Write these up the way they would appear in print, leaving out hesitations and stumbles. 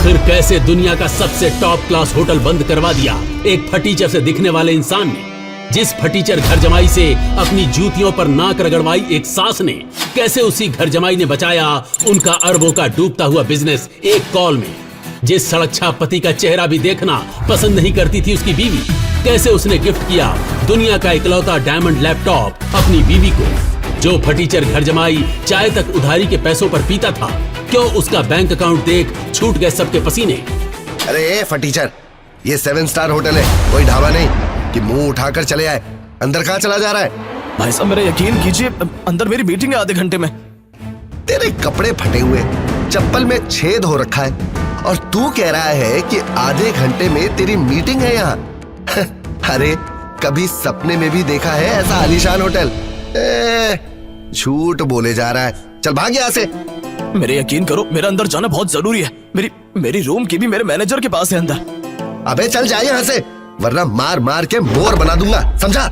आखिर कैसे दुनिया का सबसे टॉप क्लास होटल बंद करवा दिया एक फटीचर से दिखने वाले इंसान ने? जिस फटीचर घर जमाई से अपनी जूतियों पर नाक रगड़वाई एक सास ने, कैसे उसी घर जमाई ने बचाया उनका अरबों का डूबता हुआ बिजनेस एक कॉल में? जिस सड़क छाप पति का चेहरा भी देखना पसंद नहीं करती थी उसकी बीवी, कैसे उसने गिफ्ट किया दुनिया का इकलौता डायमंड लैपटॉप अपनी बीवी को? जो फटीचर घर जमाई चाय तक उधारी के पैसों पर पीता था, क्यों उसका बैंक अकाउंट देख छूट गए सबके पसीने? अरे फटीचर, ये 7 स्टार होटल है, कोई ढाबा नहीं कि मुंह उठाकर चले आए। अंदर कहाँ चला जा रहा है? भाई साहब मेरा यकीन कीजिए, अंदर मेरी मीटिंग है आधे घंटे में। तेरे कपड़े फटे हुए, चप्पल में छेद हो रखा है और तू कह रहा है कि आधे घंटे में तेरी मीटिंग है यहाँ। अरे कभी सपने में भी देखा है ऐसा आलीशान होटल? झूठ बोले जा रहा है। चल भाग यहाँ से। मेरे यकीन करो, मेरा अंदर जाना बहुत जरूरी है। मेरी रूम की भी मेरे मैनेजर के पास है अंदर। अबे चल जाए यहाँ से, वरना मार मार के मोर बना दूंगा, समझा?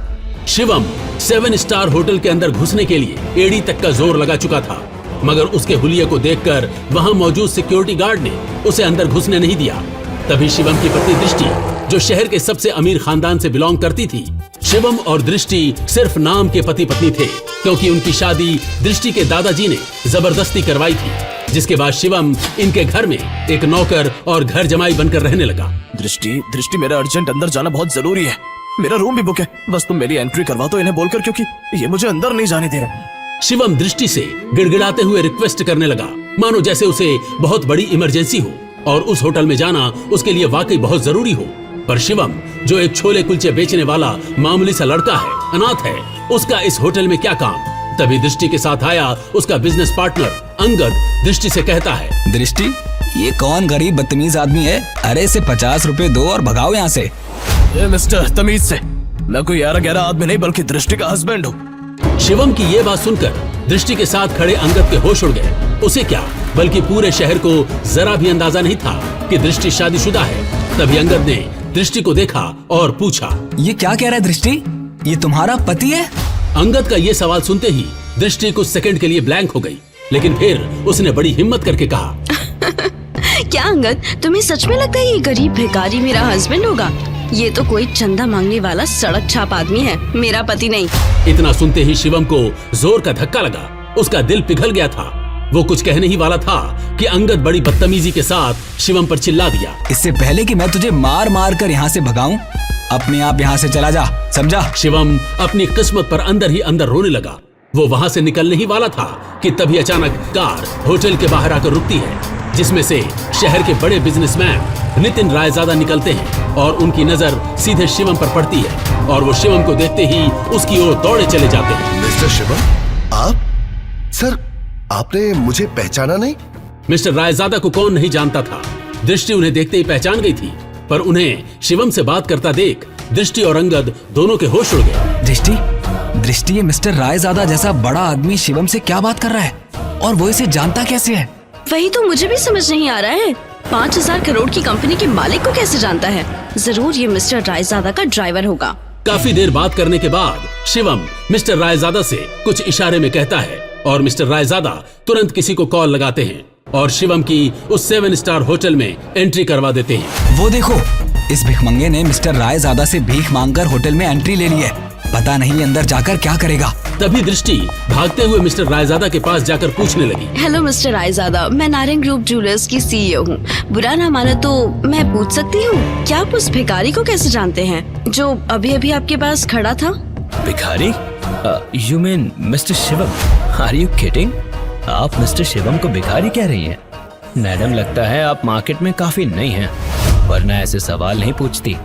शिवम 7 स्टार होटल के अंदर घुसने के लिए एड़ी तक का जोर लगा चुका था, मगर उसके हुलिये को देखकर वहां मौजूद सिक्योरिटी गार्ड ने उसे अंदर घुसने नहीं दिया। तभी शिवम की पत्नी दृष्टि, जो शहर के सबसे अमीर खानदान से बिलोंग करती थी, शिवम और दृष्टि सिर्फ नाम के पति पत्नी थे, क्योंकि उनकी शादी दृष्टि के दादाजी ने जबरदस्ती करवाई थी, जिसके बाद शिवम इनके घर में एक नौकर और घर जमाई बनकर रहने लगा। दृष्टि मेरा अर्जेंट अंदर जाना बहुत जरूरी है। मेरा रूम भी बुक है, बस तुम मेरी एंट्री करवा दो इन्हें बोलकर, क्योंकि ये मुझे अंदर नहीं जाने दे रहे। शिवम दृष्टि से गिड़गिड़ाते हुए रिक्वेस्ट करने लगा, मानो जैसे उसे बहुत बड़ी इमरजेंसी हो और उस होटल में जाना उसके लिए वाकई बहुत जरूरी हो। पर शिवम, जो एक छोले कुलचे बेचने वाला मामूली सा लड़का है, अनाथ है, उसका इस होटल में क्या काम? तभी दृष्टि के साथ आया उसका बिजनेस पार्टनर अंगद दृष्टि से कहता है, दृष्टि, ये कौन गरीब बदतमीज आदमी है? अरे इसे 50 रुपए दो और भगाओ यहाँ से। मिस्टर, तमीज से, मैं कोई 11 आदमी नहीं बल्कि दृष्टि का हस्बैंड हूँ। शिवम की ये बात सुनकर दृष्टि के साथ खड़े अंगद के होश उड़ गए। उसे क्या, बल्कि पूरे शहर को जरा भी अंदाजा नहीं था कि दृष्टि शादीशुदा है। तभी अंगद ने दृष्टि को देखा और पूछा, ये क्या कह रहा है दृष्टि? ये तुम्हारा पति है? अंगद का ये सवाल सुनते ही दृष्टि कुछ सेकंड के लिए ब्लैंक हो गई, लेकिन फिर उसने बड़ी हिम्मत करके कहा, क्या अंगद, तुम्हें सच में लगता है ये गरीब भिखारी मेरा हस्बैंड होगा? ये तो कोई चंदा मांगने वाला सड़क छाप आदमी है, मेरा पति नहीं। इतना सुनते ही शिवम को जोर का धक्का लगा, उसका दिल पिघल गया था। वो कुछ कहने ही वाला था कि अंगद बड़ी बदतमीजी के साथ शिवम पर चिल्ला दिया, इससे पहले कि मैं तुझे मार मार कर यहाँ से भगाऊं, अपने आप यहाँ से चला जा, समझा? शिवम अपनी किस्मत पर अंदर ही अंदर रोने लगा। वो वहाँ से निकलने ही वाला था कि तभी अचानक कार होटल के बाहर आकर रुकती है, जिसमें से शहर के बड़े बिजनेसमैन नितिन रायजादा निकलते हैं और उनकी नजर सीधे शिवम पर पड़ती है और वो शिवम को देखते ही उसकी ओर दौड़े चले जाते हैं। मिस्टर शिवम, आप? सर, आपने मुझे पहचाना नहीं? मिस्टर रायजादा को कौन नहीं जानता था। दृष्टि उन्हें देखते ही पहचान गई थी, पर उन्हें शिवम से बात करता देख दृष्टि और अंगद दोनों के होश उड़ गए। दृष्टि, ये मिस्टर रायजादा जैसा बड़ा आदमी शिवम से क्या बात कर रहा है और वो इसे जानता कैसे है? वही तो मुझे भी समझ नहीं आ रहा है। 5000 करोड़ की कंपनी के मालिक को कैसे जानता है? जरूर ये मिस्टर रायजादा का ड्राइवर होगा। काफी देर बात करने के बाद शिवम मिस्टर रायजादा से कुछ इशारे में कहता है और मिस्टर रायजादा तुरंत किसी को कॉल लगाते हैं और शिवम की उस 7 स्टार होटल में एंट्री करवा देते हैं। वो देखो, इस भिखमंगे ने मिस्टर रायजादा से भीख मांगकर होटल में एंट्री ले ली है। पता नहीं अंदर जाकर क्या करेगा। तभी दृष्टि भागते हुए मिस्टर रायजादा के पास जाकर पूछने लगी, हेलो मिस्टर रायजादा, मैं नारायण ग्रुप ज्वेलर्स की CEO हूँ। बुरा ना माना तो मैं पूछ सकती हूँ, क्या आप उस भिखारी को कैसे जानते हैं जो अभी अभी आपके पास खड़ा था? भिखारी? You mean mister Shivam? Are you kidding? आप मिस्टर शिवम को भिखारी कह रही हैं? मैडम, लगता है आप मार्केट में काफी नई हैं, वरना ऐसे सवाल नहीं पूछती।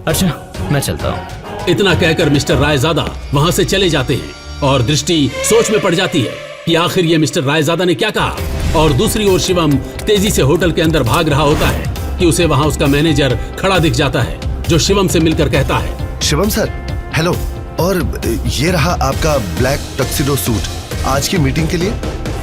अच्छा, मैं चलता हूँ। इतना कहकर मिस्टर रायजादा वहाँ से चले जाते हैं और दृष्टि सोच में पड़ जाती है कि आखिर ये मिस्टर रायजादा ने क्या कहा। और दूसरी ओर शिवम तेजी से होटल के अंदर भाग रहा होता है कि उसे वहाँ उसका मैनेजर खड़ा दिख जाता है, जो शिवम से मिलकर कहता है, शिवम सर, हेलो, और ये रहा आपका ब्लैक टक्सिडो सूट। आज की मीटिंग के लिए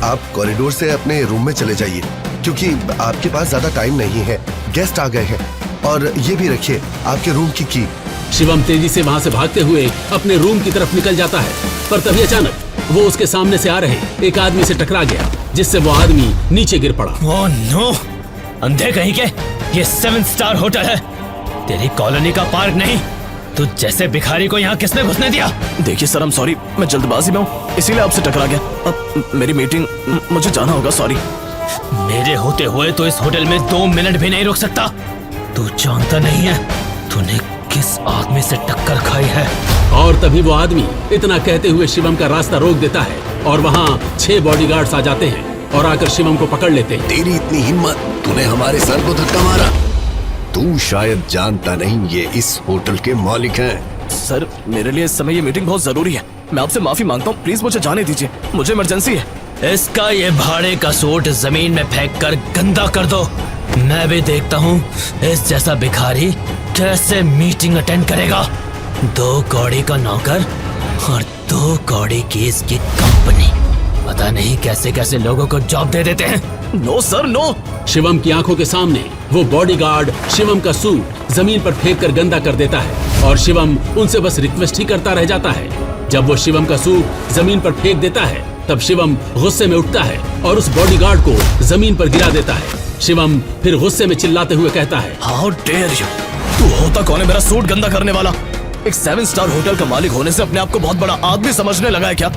आप कॉरिडोर से अपने रूम में चले जाइए, क्योंकि आपके पास ज्यादा टाइम नहीं है, गेस्ट आ गए हैं। और ये भी रखिए आपके रूम की की। शिवम तेजी से वहाँ से भागते हुए अपने रूम की तरफ निकल जाता है, पर तभी अचानक वो उसके सामने से आ रहे एक आदमी से टकरा गया, जिससे वो आदमी नीचे गिर पड़ा। Oh no! अंधे कहीं के, ये 7 स्टार होटल है, तेरी कॉलोनी का पार्क नहीं। तू जैसे भिखारी को यहाँ किसने घुसने दिया? देखिए सर, I'm sorry, मैं जल्दबाजी में हूँ, इसीलिए आपसे टकरा गया। अब मेरी मीटिंग, मुझे जाना होगा, सॉरी। मेरे होते हुए तो इस होटल में 2 मिनट भी नहीं रुक सकता। तू जानता नहीं है तूने किस आदमी से टक्कर खाई है। और तभी वो आदमी इतना कहते हुए शिवम का रास्ता रोक देता है और वहाँ 6 बॉडीगार्ड्स आ जाते हैं और आकर शिवम को पकड़ लेते हैं। तेरी इतनी हिम्मत, तूने हमारे सर को धक्का मारा। तू शायद जानता नहीं, ये इस होटल के मालिक हैं। सर, मेरे लिए इस समय ये मीटिंग बहुत जरूरी है, मैं आपसे माफी मांगता हूँ, प्लीज मुझे जाने दीजिए, मुझे इमरजेंसी है। इसका ये भाड़े का सूट जमीन में फेंक कर गंदा कर दो। मैं भी देखता हूँ इस जैसा भिखारी कैसे मीटिंग अटेंड करेगा। 2 कौड़ी का नौकर और 2 कौड़ी की इसकी कंपनी, पता नहीं कैसे कैसे लोगों को जॉब दे देते हैं। No sir, no. शिवम की आंखों के सामने वो बॉडीगार्ड शिवम का सूट जमीन पर फेंक कर गंदा कर देता है और शिवम उनसे बस रिक्वेस्ट ही करता रह जाता है। जब वो शिवम का सूट जमीन पर फेंक देता है तब शिवम गुस्से में उठता है और उस बॉडीगार्ड को जमीन पर गिरा देता है। शिवम फिर गुस्से में चिल्लाते हुए कहता है, हाउ डेयर यू, तू होता कौन है मेरा सूट गंदा करने वाला? एक 7 स्टार होटल का मालिक होने से अपने आप को बहुत बड़ा आदमी समझने लगा है क्या?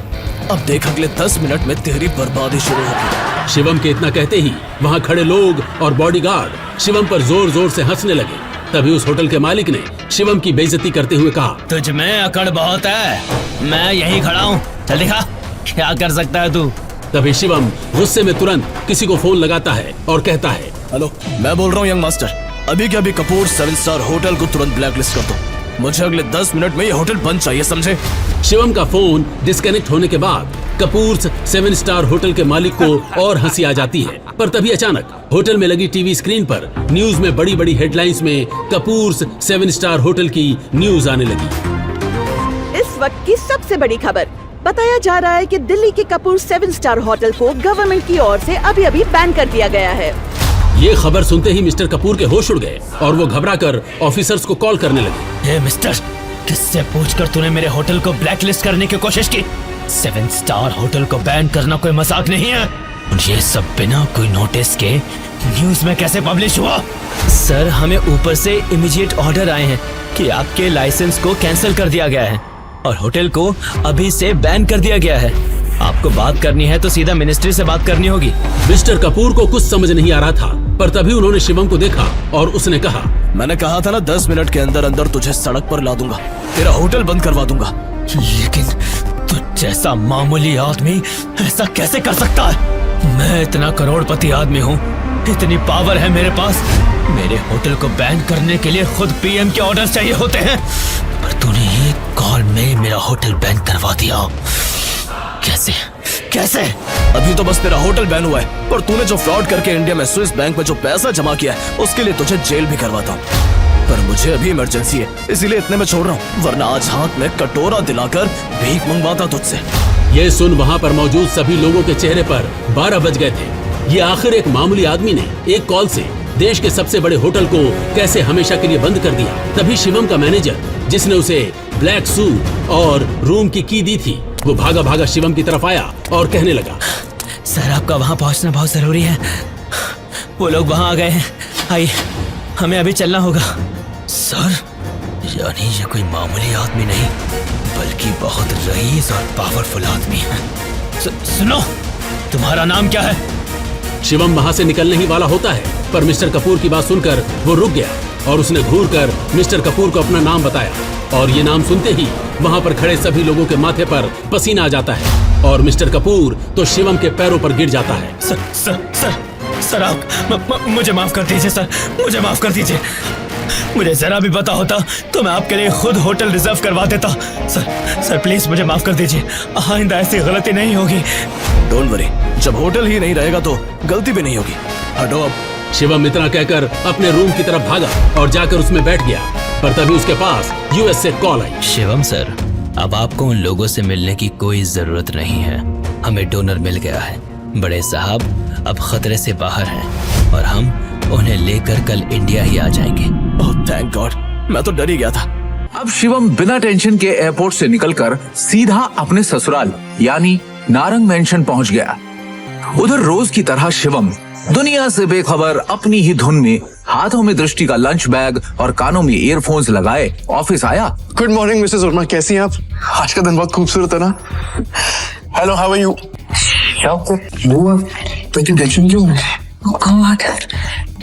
अब देख, अगले 10 मिनट में तेरी बर्बादी शुरू होगी। शिवम के इतना कहते ही वहाँ खड़े लोग और बॉडीगार्ड शिवम पर जोर जोर से हंसने लगे। तभी उस होटल के मालिक ने शिवम की बेइज्जती करते हुए कहा, तुझ में अकड़ बहुत है, मैं यहीं खड़ा हूँ, चल दिखा क्या कर सकता है तू। तभी शिवम गुस्से में तुरंत किसी को फोन लगाता है और कहता है, हेलो, मैं बोल रहा हूँ यंग मास्टर, अभी के अभी कपूर 7 स्टार होटल को तुरंत ब्लैकलिस्ट कर दो। मुझे अगले 10 मिनट में ये होटल बंद चाहिए, समझे? शिवम का फोन डिस्कनेक्ट होने के बाद कपूर 7 स्टार होटल के मालिक को और हंसी आ जाती है। पर तभी अचानक होटल में लगी टीवी स्क्रीन पर न्यूज में बड़ी बड़ी हेडलाइंस में कपूर 7 स्टार होटल की न्यूज आने लगी। इस वक्त की सबसे बड़ी खबर, बताया जा रहा है कि दिल्ली के कपूर 7 स्टार होटल को गवर्नमेंट की ओर से अभी अभी बैन कर दिया गया है। ये खबर सुनते ही मिस्टर कपूर के होश उड़ गए और वो घबराकर ऑफिसर्स को कॉल करने लगे। हे मिस्टर, किससे पूछकर तूने मेरे होटल को ब्लैकलिस्ट करने की कोशिश की? 7 स्टार होटल को बैन करना कोई मजाक नहीं है। ये सब बिना कोई नोटिस के न्यूज में कैसे पब्लिश हुआ? सर, हमें ऊपर से इमीडिएट ऑर्डर आए हैं कि आपके लाइसेंस को कैंसिल कर दिया गया है और होटल को अभी से बैन कर दिया गया है। आपको बात करनी है तो सीधा मिनिस्ट्री से बात करनी होगी। मिस्टर कपूर को कुछ समझ नहीं आ रहा था, पर तभी उन्होंने शिवम को देखा और उसने कहा, मैंने कहा था ना 10 मिनट के अंदर अंदर तुझे सड़क पर ला दूंगा, तेरा होटल बंद करवा दूंगा। लेकिन तू जैसा मामूली आदमी ऐसा कैसे कर सकता है? मैं इतना करोड़पति आदमी हूँ, इतनी पावर है मेरे पास, मेरे होटल को बैन करने के लिए खुद पीएम के ऑर्डर चाहिए होते हैं, पर तूने एक कॉल में मेरा होटल बैन करवा दिया। कैसे कैसे? अभी तो बस तेरा होटल बैन हुआ है, पर तूने जो फ्रॉड करके इंडिया में स्विस बैंक में जो पैसा जमा किया है उसके लिए तुझे जेल भी करवाता हूँ। पर मुझे अभी इमरजेंसी है, इसीलिए इतने में छोड़ रहा हूँ, वरना आज हाथ में कटोरा दिलाकर भीख मंगवाता तुझसे। ये सुन वहाँ पर मौजूद सभी लोगों के चेहरे पर 12 बज गए थे। ये आखिर एक मामूली आदमी ने एक कॉल से देश के सबसे बड़े होटल को कैसे हमेशा के लिए बंद कर दिया। तभी शिवम का मैनेजर, जिसने उसे ब्लैक सूट और रूम की की दी थी, वो भागा भागा शिवम की तरफ आया और कहने लगा, सर, आपका वहाँ पहुँचना बहुत जरूरी है, वो लोग वहाँ आ गए हैं, आइए हमें अभी चलना होगा। सर, यानी ये कोई मामूली आदमी नहीं बल्कि बहुत रईस और पावरफुल आदमी है। सुनो, तुम्हारा नाम क्या है? शिवम वहाँ से निकलने ही वाला होता है, पर मिस्टर कपूर की बात सुनकर वो रुक गया और उसने घूरकर मिस्टर कपूर को अपना नाम बताया और ये नाम सुनते ही वहाँ पर खड़े सभी लोगों के माथे पर पसीना आ जाता है और मिस्टर कपूर तो शिवम के पैरों पर गिर जाता है। सर, आप मुझे माफ कर दीजिए सर, मुझे माफ कर दीजिए। मुझे जरा भी पता होता तो मैं आपके लिए खुद होटल रिजर्व करवा देता। सर प्लीज मुझे माफ कर दीजिए, आइंदा ऐसी गलती नहीं होगी। डोंट वरी, जब होटल ही नहीं रहेगा तो गलती भी नहीं होगी। हटो अब। शिवम इतना कहकर अपने रूम की तरफ भागा और जाकर उसमें बैठ गया, पर तभी उसके पास यूएस से कॉल आई। शिवम सर, अब आपको उन लोगों से मिलने की कोई जरूरत नहीं है, हमें डोनर मिल गया है। बड़े साहब अब खतरे से बाहर हैं और हम उन्हें लेकर कल इंडिया ही आ जाएंगे। ओह थैंक गॉड, मैं तो डर ही गया था। अब शिवम बिना टेंशन के एयरपोर्ट से निकलकर सीधा अपने ससुराल यानी नारंग मेंशन पहुंच गया। उधर रोज की तरह शिवम दुनिया से बेखबर अपनी ही धुन में हाथों में दृष्टि का लंच बैग और कानों में ईयरफोन्स लगाए ऑफिस आया। गुड मॉर्निंग मिसेस वर्मा, कैसी हैं आप? आज का दिन बहुत खूबसूरत है ना? Hello, how are you? क्या तो टेंशन क्यों है? गॉड,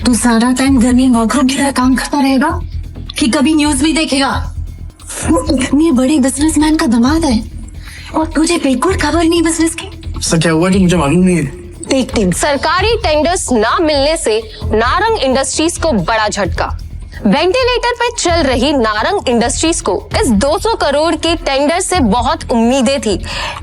तू सारा टाइम घर में नौकरों की तरह काम करता रहेगा कि कभी न्यूज भी देखेगा? वो इतने बड़े बिजनेसमैन का दामाद है और तुझे बिल्कुल खबर नहीं बिजनेस की। सर क्या हुआ कि मुझे मालूम नहीं है। सरकारी टेंडर्स ना मिलने से नारंग इंडस्ट्रीज को बड़ा झटका। वेंटिलेटर पर चल रही नारंग इंडस्ट्रीज को इस 200 करोड़ के टेंडर से बहुत उम्मीदें थी,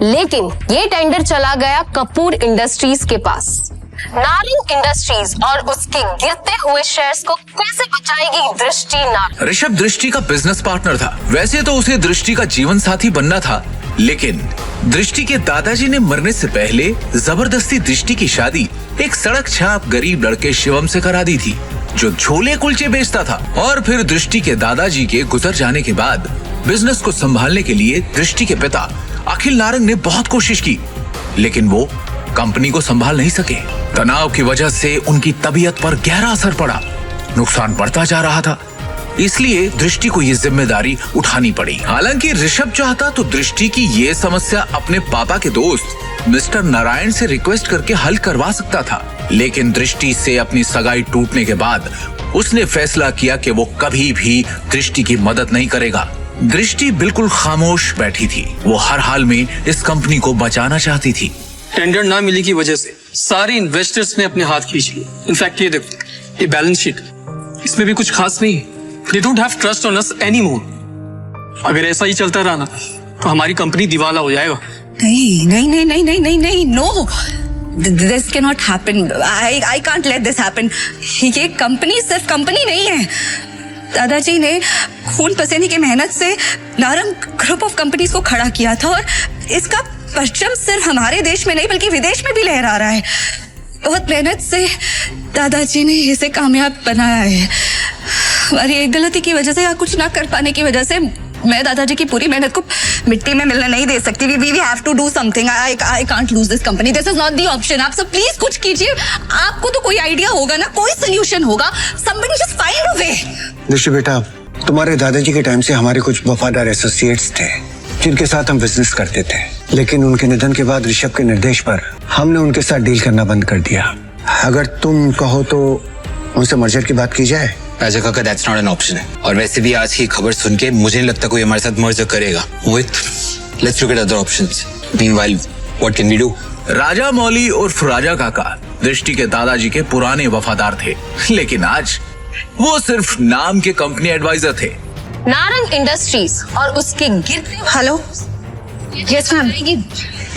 लेकिन ये टेंडर चला गया कपूर इंडस्ट्रीज के पास। नारंग इंडस्ट्रीज और उसके गिरते हुए शेयर्स को कैसे बचाएगी दृष्टि नारंग? ऋषभ दृष्टि का बिजनेस पार्टनर था। वैसे तो उसे दृष्टि का जीवन साथी बनना था, लेकिन दृष्टि के दादाजी ने मरने से पहले जबरदस्ती दृष्टि की शादी एक सड़क छाप गरीब लड़के शिवम से करा दी थी, जो छोले कुलचे बेचता था। और फिर दृष्टि के दादाजी के गुजर जाने के बाद बिजनेस को संभालने के लिए दृष्टि के पिता अखिल नारंग ने बहुत कोशिश की, लेकिन वो कंपनी को संभाल नहीं सके। तनाव की वजह से उनकी तबीयत पर गहरा असर पड़ा, नुकसान बढ़ता जा रहा था। इसलिए दृष्टि को ये जिम्मेदारी उठानी पड़ी। हालांकि ऋषभ चाहता तो दृष्टि की ये समस्या अपने पापा के दोस्त मिस्टर नारायण से रिक्वेस्ट करके हल करवा सकता था, लेकिन दृष्टि से अपनी सगाई टूटने के बाद उसने फैसला किया कि वो कभी भी दृष्टि की मदद नहीं करेगा। दृष्टि बिल्कुल खामोश बैठी थी। वो हर हाल में इस कंपनी को बचाना चाहती थी। टेंडर ना मिलने की वजह से सारे इन्वेस्टर्स ने अपने हाथ खींच लिए। इनफैक्ट ये देखो, ये बैलेंस शीट, इसमें भी कुछ खास नहीं है। They don't have trust on us anymore. अगर ऐसा ही चलता रहा ना तो हमारी कंपनी दिवाला हो जाएगा। नहीं नहीं नहीं नहीं नहीं नहीं नहीं, no, this can not happen. I can't let this happen. ये कंपनी सिर्फ कंपनी नहीं है। दादाजी ने खून पसीने की मेहनत से नारंग ग्रुप ऑफ कंपनीज को खड़ा किया था और इसका परचम सिर्फ हमारे देश में नहीं बल्कि विदेश में भी लहरा रहा है। बहुत मेहनत से दादाजी ने इसे कामयाब बनाया है। हमारी एक गलती की वजह से या कुछ ना कर पाने की वजह से मैं दादाजी की पूरी मेहनत को मिट्टी में मिलने नहीं दे सकती। We have to do something. I can't lose this company. This is not the option. आप सब प्लीज कुछ कीजिए। आपको तो कोई आइडिया होगा ना, कोई सोल्यूशन होगा। Somebody just find a way. दृष्टि बेटा, तुम्हारे दादाजी के टाइम से हमारे कुछ वफादार एसोसिएट्स थे जिनके साथ हम बिजनेस करते थे, लेकिन उनके निधन के बाद ऋषभ के निर्देश पर हमने उनके साथ डील करना बंद कर दिया। अगर तुम कहो तो उनसे मर्जर की बात की जाए। राजा काका, दैट्स नॉट एन ऑप्शन है। और वैसे भी आज की खबर सुन के मुझे नहीं लगता कोई हमारे साथ मर्जर करेगा। Let's look at other options. Meanwhile what can we do? Raja Mouli उर्फ राजा काका दृष्टि के दादाजी के पुराने वफादार थे, लेकिन आज वो सिर्फ नाम के कंपनी एडवाइजर थे। नारंग इंडस्ट्रीज और उसके गिरते। Hello, yes ma'am,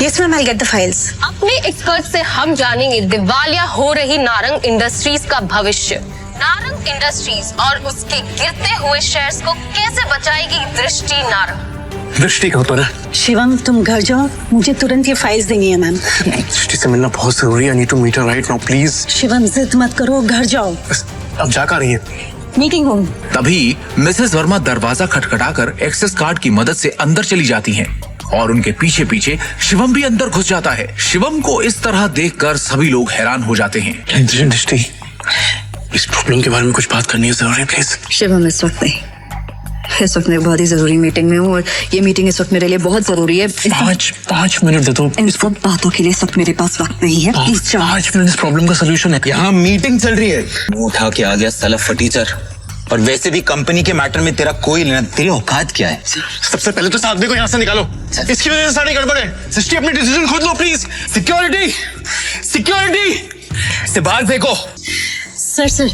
yes ma'am, I get the files. अपने एक्सपर्ट से हम जानेंगे दिवालिया हो रही नारंग इंडस्ट्रीज का भविष्य। नारंग इंडस्ट्रीज और उसके गिरते हुए शेयर्स को कैसे बचाएगी दृष्टि नारंग? दृष्टि कहाँ पर है? शिवम, तुम घर जाओ, मुझे तुरंत ये फाइल्स देनी है मैम। दृष्टि से मिलना बहुत जरूरी है। I need to meet her right now please. Shivam, जिद मत करो, घर जाओ। अब जा कर रही है? Meeting room. तभी मिसेस वर्मा दरवाजा खटखटाकर एक्सेस कार्ड की मदद से अंदर चली जाती हैं और उनके पीछे पीछे शिवम भी अंदर घुस जाता है। शिवम को इस तरह देखकर सभी लोग हैरान हो जाते हैं। दृष्टि, इस प्रॉब्लम के बारे में कुछ बात करनी है जरूरी, प्लीज। शिवम, इस वक्त नहीं, इस वक्त मैं बहुत ही जरूरी मीटिंग में हूँ और ये मीटिंग इस वक्त मेरे लिए बहुत जरूरी है। 5 मिनट दे दो। इन सब बातों के लिए इस वक्त मेरे पास वक्त नहीं है। 5 मिनट इस प्रॉब्लम का सोल्यूशन है। यहाँ मीटिंग चल रही है। उठा के आ गया साला फटीचर। और वैसे भी कंपनी के मैटर में तेरा कोई लेना, तेरी औकात क्या है? सबसे पहले तो साधवी को यहाँ से निकालो। इसकी वजह से सारी गड़बड़ है। सृष्टि, अपनी डिसीजन खुद लो प्लीज। सिक्योरिटी, सिक्योरिटी से बाहर फेंको। सर,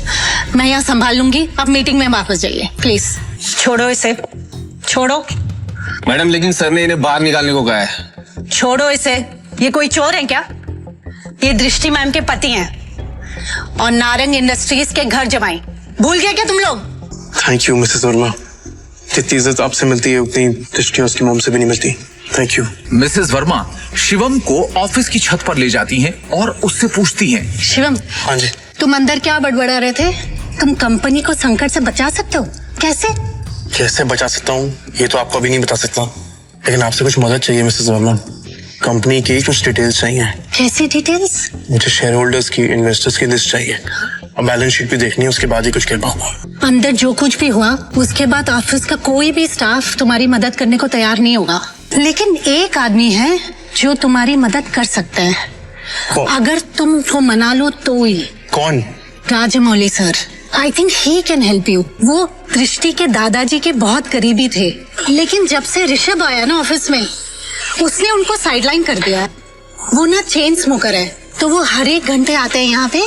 मैं यहाँ संभाल लूंगी, आप मीटिंग में वापस जाइए प्लीज। छोड़ो इसे, छोड़ो। मैडम, लेकिन सर ने इन्हें बाहर निकालने को कहा है। छोड़ो इसे, ये कोई चोर है क्या? ये दृष्टि मैम के पति हैं और नारंग इंडस्ट्रीज के घर जमाई। भूल गए क्या तुम लोग? Thank you Mrs Verma. जितनी इज्जत आपसे मिलती है उतनी दृष्टि उसकी मॉम से भी नहीं मिलती। Thank you. Mrs Verma Shivam को ऑफिस की छत पर ले जाती हैं और उससे पूछती हैं। शिवम, हाँ जी। तुम अंदर क्या बड़बड़ा रहे थे? तुम कंपनी को संकट से बचा सकते हो, कैसे बचा सकता हूँ ये तो आपको अभी नहीं बता सकता, लेकिन आपसे कुछ मदद चाहिए मिसेस वर्मा। कंपनी की कुछ डिटेल्स चाहिए। कैसी डिटेल्स? मुझे शेयर होल्डर्स की, इन्वेस्टर्स की लिस्ट चाहिए और बैलेंस शीट भी देखनी है, उसके बाद ही कुछ कह पाऊंगा। अंदर जो कुछ भी हुआ उसके बाद ऑफिस का कोई भी स्टाफ तुम्हारी मदद करने को तैयार नहीं होगा, लेकिन एक आदमी है जो तुम्हारी मदद कर सकता है। अगर तुम उसको मना लो तो ही। कौन? Rajamouli sir. I think he can help you. वो दृष्टि के दादाजी के बहुत करीबी थे, लेकिन जब से ऋषभ आया ना ऑफिस में, उसने उनको साइडलाइन कर दिया। वो ना चेन स्मोकर है, तो वो हर एक घंटे आते हैं यहाँ पे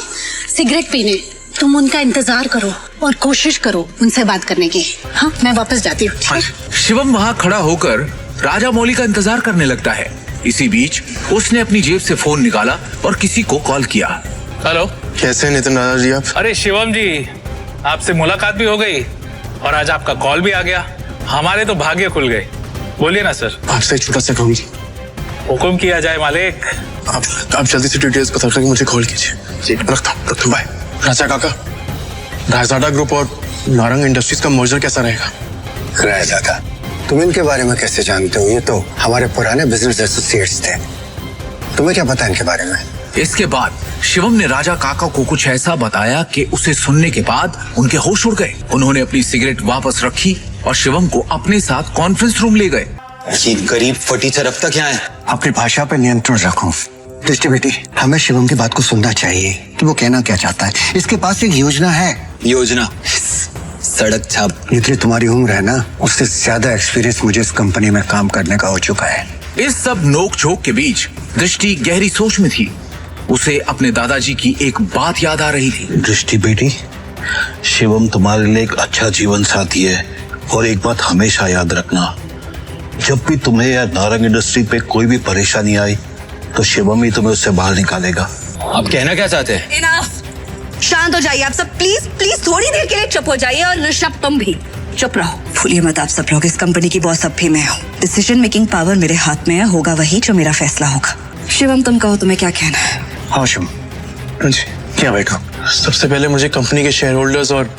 सिगरेट पीने। तुम उनका इंतजार करो और कोशिश करो उनसे बात करने की। हाँ, मैं वापस जाती हूँ। शिवम वहाँ खड़ा होकर राजा मौली का इंतजार करने लगता है। इसी बीच उसने अपनी जेब से फोन निकाला और किसी को कॉल किया। हेलो, कैसे नितिन राजा जी आप? अरे शिवम जी, आपसे मुलाकात भी हो गई और आज आपका कॉल भी आ गया। हमारे तो भाग्य खुल गए। बोलिए ना सर। आपसे एक छोटा सा काम। हुक्म किया जाए मालिक। आप जल्दी से डिटेल्स बता कर मुझे कॉल कीजिए। रखता हूँ, बाय। राजा काका, रायजादा ग्रुप और नारंग इंडस्ट्रीज का मर्जर कैसा रहेगा? रायजादा, तुम इनके बारे में कैसे जानते हो? ये तो हमारे पुराने बिजनेस एसोसिएट्स थे। तुम्हें क्या पता इनके बारे में? इसके बाद शिवम ने राजा काका को कुछ ऐसा बताया कि उसे सुनने के बाद उनके होश उड़ गए। उन्होंने अपनी सिगरेट वापस रखी और शिवम को अपने साथ कॉन्फ्रेंस रूम ले गए। ये गरीब फटीचर अब तक यहाँ है। अपनी भाषा पर नियंत्रण रखो। दृष्टि बेटी, हमें शिवम की बात को सुनना चाहिए कि वो कहना क्या चाहता है। इसके पास एक योजना है। योजना? सड़क छाप। जितनी तुम्हारी उम्र है ना, उससे ज्यादा एक्सपीरियंस मुझे इस कंपनी में काम करने का हो चुका है। इस सब नोक झोंक के बीच दृष्टि गहरी सोच में थी। उसे अपने दादाजी की एक बात याद आ रही थी। दृष्टि बेटी, शिवम तुम्हारे लिए एक अच्छा जीवन साथी है और एक बात हमेशा याद रखना, जब भी तुम्हें या नारंग इंडस्ट्री पे कोई भी परेशानी आई तो शिवम ही तुम्हें उससे बाहर निकालेगा। आप कहना क्या चाहते हैं? इनफ। शांत हो जाइए आप सब, प्लीज प्लीज थोड़ी देर के लिए चुप हो जाइए। और ऋषभ, तुम भी चुप रहो। भूलिए मत आप सब लोग, इस कंपनी की बॉस अब भी मैं हूँ। डिसीजन मेकिंग पावर मेरे हाथ में है। होगा वही जो मेरा फैसला होगा। शिवम, तुम कहो तुम्हें क्या कहना है? हाँ शिवम जी, क्या बैठो। सबसे पहले मुझे कंपनी के शेयर होल्डर्स और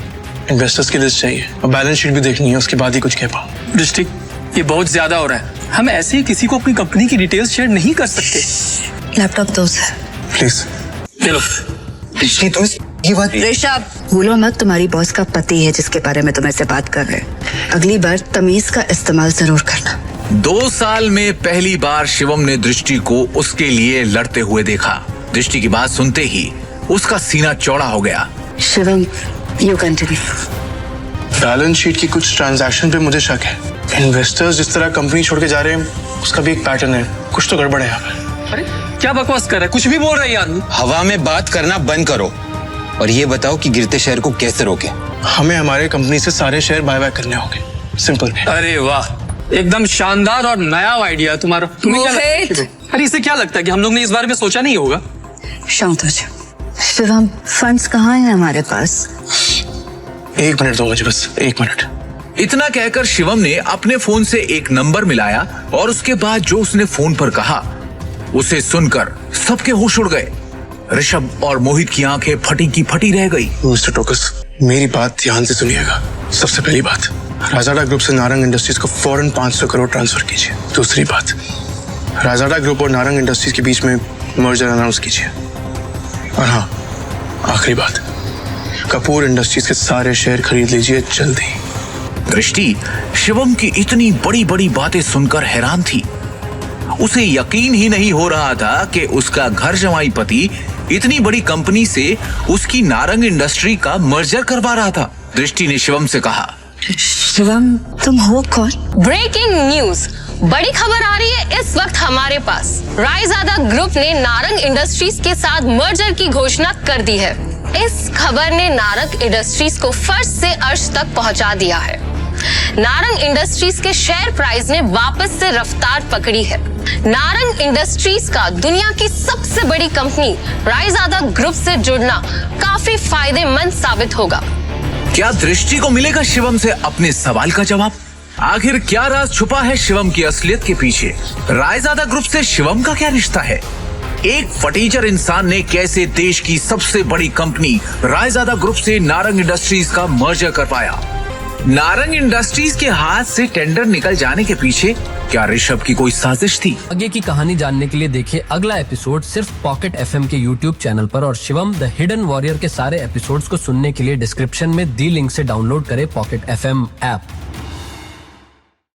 इन्वेस्टर्स की लिस्ट चाहिए और बैलेंस शीट भी देखनी है, उसके बाद ही कुछ कह पाऊँ। दृष्टि, ये बहुत ज्यादा हो रहा है। हम ऐसे ही किसी को अपनी कंपनी की डिटेल्स शेयर नहीं कर सकते। लैपटॉप दो सर। प्लीज। चलो। दृष्टि, तो ये बात। ऋषभ, भूलो मत तुम्हारी बॉस का पति है जिसके बारे में तुम ऐसे बात कर रहे हैं। अगली बार तमीज का इस्तेमाल जरूर करना। 2 साल में पहली बार शिवम ने दृष्टि को उसके लिए लड़ते हुए देखा। दृष्टि की बात सुनते ही उसका सीना चौड़ा हो गया। Shivam, you continue. Balance sheet की कुछ ट्रांजैक्शन पे मुझे शक है। इन्वेस्टर्स जिस तरह कंपनी छोड़ के जा रहे हैं, उसका भी एक पैटर्न है। कुछ तो गड़बड़ है यहाँ पे। अरे क्या बकवास कर रहा है? कुछ भी बोल रहे हैं यार। हवा में बात करना बंद करो और ये बताओ कि गिरते शेयर को कैसे रोके। हमें हमारे कंपनी से सारे शेयर बाय करने होंगे। सिंपल। अरे वाह, एकदम शानदार और नया आइडिया तुम्हारा। तुम्हें क्या लगता है? अरे इसे क्या लगता है कि हम लोग ने इस बारे में सोचा नहीं होगा? शांत हो जाओ। शिवम, फंड्स कहाँ हैं हमारे पास? 1 मिनट दो मुझे, बस 1 मिनट। इतना कहकर शिवम ने अपने फोन से एक नंबर मिलाया और उसके बाद जो उसने फोन पर कहा उसे सुनकर सबके होश उड़ गए। ऋषभ और मोहित की आंखें फटी की फटी रह गई। मिस्टर टोकस, मेरी बात ध्यान से सुनिएगा। सबसे पहली बात, राजाडा ग्रुप से नारंग इंडस्ट्रीज को फौरन 500 करोड़ ट्रांसफर कीजिए। दूसरी बात, राजाडा ग्रुप और नारंग इंडस्ट्रीज के बीच में मर्जर अनाउंस कीजिए। और हाँ, आखिरी बात, कपूर इंडस्ट्रीज के सारे शेयर खरीद लीजिए जल्दी। दृष्टि शिवम की इतनी बड़ी बड़ी बातें सुनकर हैरान थी। उसे यकीन ही नहीं हो रहा था कि उसका घर जमाई पति इतनी बड़ी कंपनी से उसकी नारंग इंडस्ट्री का मर्जर करवा रहा था। दृष्टि ने शिवम से कहा, शिवम, तुम हो कौन? ब्रेकिंग न्यूज, बड़ी खबर आ रही है इस वक्त हमारे पास। रायजादा ग्रुप ने नारंग इंडस्ट्रीज के साथ मर्जर की घोषणा कर दी है। इस खबर ने नारंग इंडस्ट्रीज को फर्श से अर्श तक पहुंचा दिया है। नारंग इंडस्ट्रीज के शेयर प्राइस ने वापस से रफ्तार पकड़ी है। नारंग इंडस्ट्रीज का दुनिया की सबसे बड़ी कंपनी रायजादा ग्रुप से जुड़ना काफी फायदेमंद साबित होगा। क्या दृष्टि को मिलेगा शिवम से अपने सवाल का जवाब? आखिर क्या राज छुपा है शिवम की असलियत के पीछे? रायजादा ग्रुप से शिवम का क्या रिश्ता है? एक फटीचर इंसान ने कैसे देश की सबसे बड़ी कंपनी रायजादा ग्रुप से नारंग इंडस्ट्रीज का मर्जर करवाया? नारंग इंडस्ट्रीज के हाथ से टेंडर निकल जाने के पीछे क्या ऋषभ की कोई साजिश थी? आगे की कहानी जानने के लिए देखिए अगला एपिसोड सिर्फ पॉकेट एफएम के यूट्यूब चैनल पर और शिवम द हिडन वॉरियर के सारे एपिसोड्स को सुनने के लिए डिस्क्रिप्शन में दी लिंक से डाउनलोड करें पॉकेट एफएम ऐप।